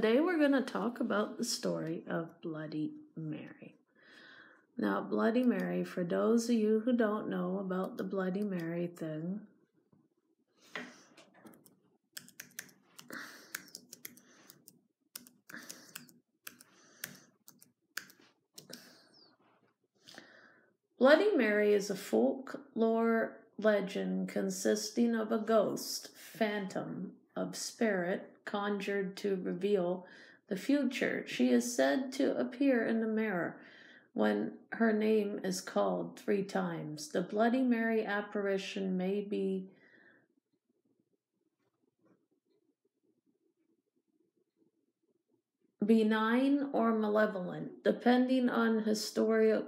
today we're going to talk about the story of Bloody Mary. Now, Bloody Mary, for those of you who don't know about the Bloody Mary thing, Bloody Mary is a folklore legend consisting of a ghost, phantom, of spirit conjured to reveal the future. She is said to appear in the mirror when her name is called 3 times. The Bloody Mary apparition may be benign or malevolent, depending on historic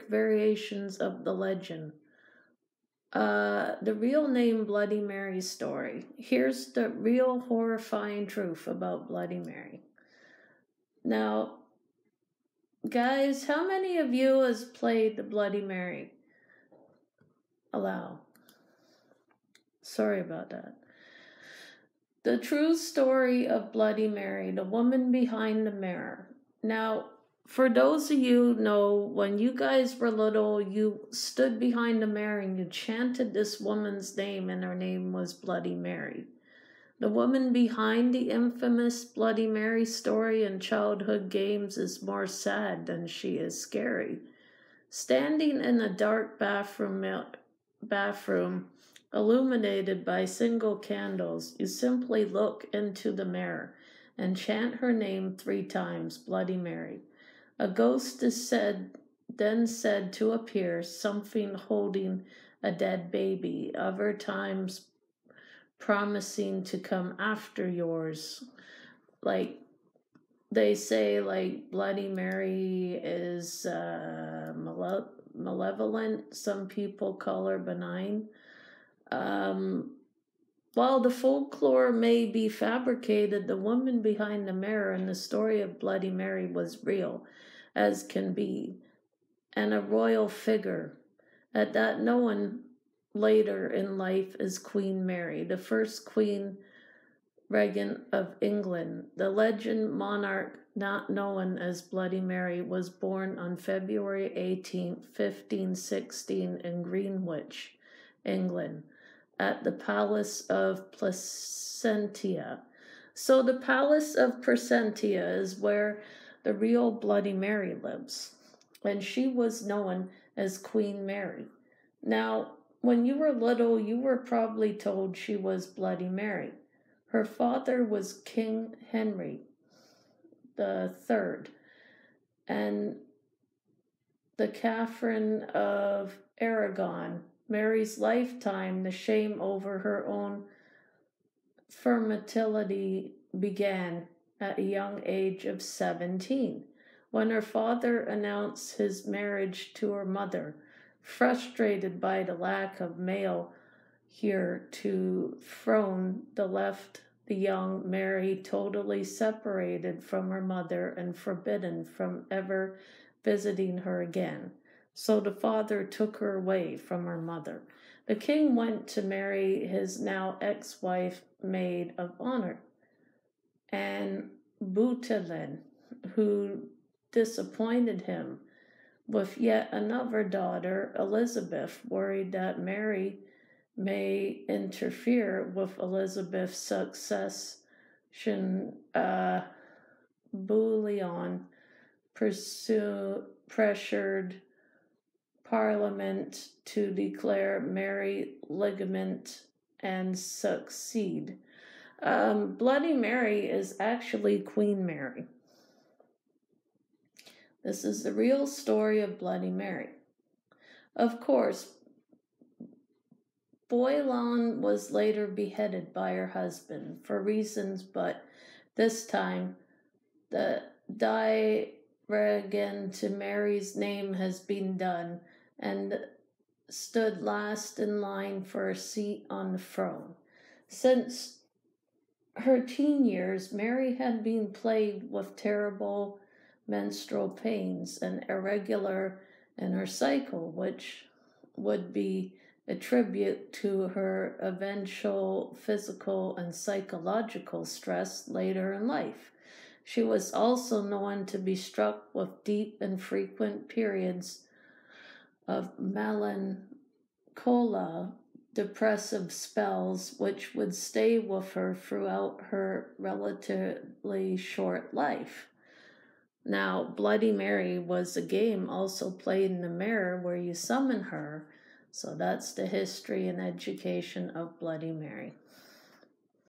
variations of the legend. The real name Bloody Mary story. Here's the real horrifying truth about Bloody Mary. Now, guys, how many of you has played the Bloody Mary? Allow. Sorry about that. The true story of Bloody Mary, the woman behind the mirror. Now, for those of you who know, when you guys were little, you stood behind the mirror and you chanted this woman's name, and her name was Bloody Mary. The woman behind the infamous Bloody Mary story in childhood games is more sad than she is scary. Standing in a dark bathroom illuminated by single candles, you simply look into the mirror and chant her name 3 times, Bloody Mary. A ghost is then said to appear, something holding a dead baby, other times promising to come after yours. Like they say, like Bloody Mary is malevolent. Some people call her benign. While the folklore may be fabricated, the woman behind the mirror in the story of Bloody Mary was real as can be, and a royal figure. At that, Knowen later in life is Queen Mary, the first queen regent of England. The legend monarch, not known as Bloody Mary, was born on February 18, 1516 in Greenwich, England, at the Palace of Placentia. So the Palace of Placentia is where the real Bloody Mary lives, and she was known as Queen Mary. Now, when you were little, you were probably told she was Bloody Mary. Her father was King Henry III, and the Catherine of Aragon. Mary's lifetime, the shame over her own fertility began at a young age of 17, when her father announced his marriage to her mother. Frustrated by the lack of male heir to throne, left the young Mary totally separated from her mother and forbidden from ever visiting her again. So the father took her away from her mother. The king went to marry his now ex-wife, maid of honor, and Boutelin, who disappointed him with yet another daughter, Elizabeth, worried that Mary may interfere with Elizabeth's succession. Bouillon pressured Parliament to declare Mary legitimate and succeed. Bloody Mary is actually Queen Mary. This is the real story of Bloody Mary. Of course, Bouillon was later beheaded by her husband for reasons, but this time the again to Mary's name has been done and stood last in line for a seat on the throne. Since her teen years, Mary had been plagued with terrible menstrual pains and irregular in her cycle, which would be attribute to her eventual physical and psychological stress later in life. She was also known to be struck with deep and frequent periods of melancholia, depressive spells, which would stay with her throughout her relatively short life. Now, Bloody Mary was a game also played in the mirror where you summon her. So that's the history and education of Bloody Mary.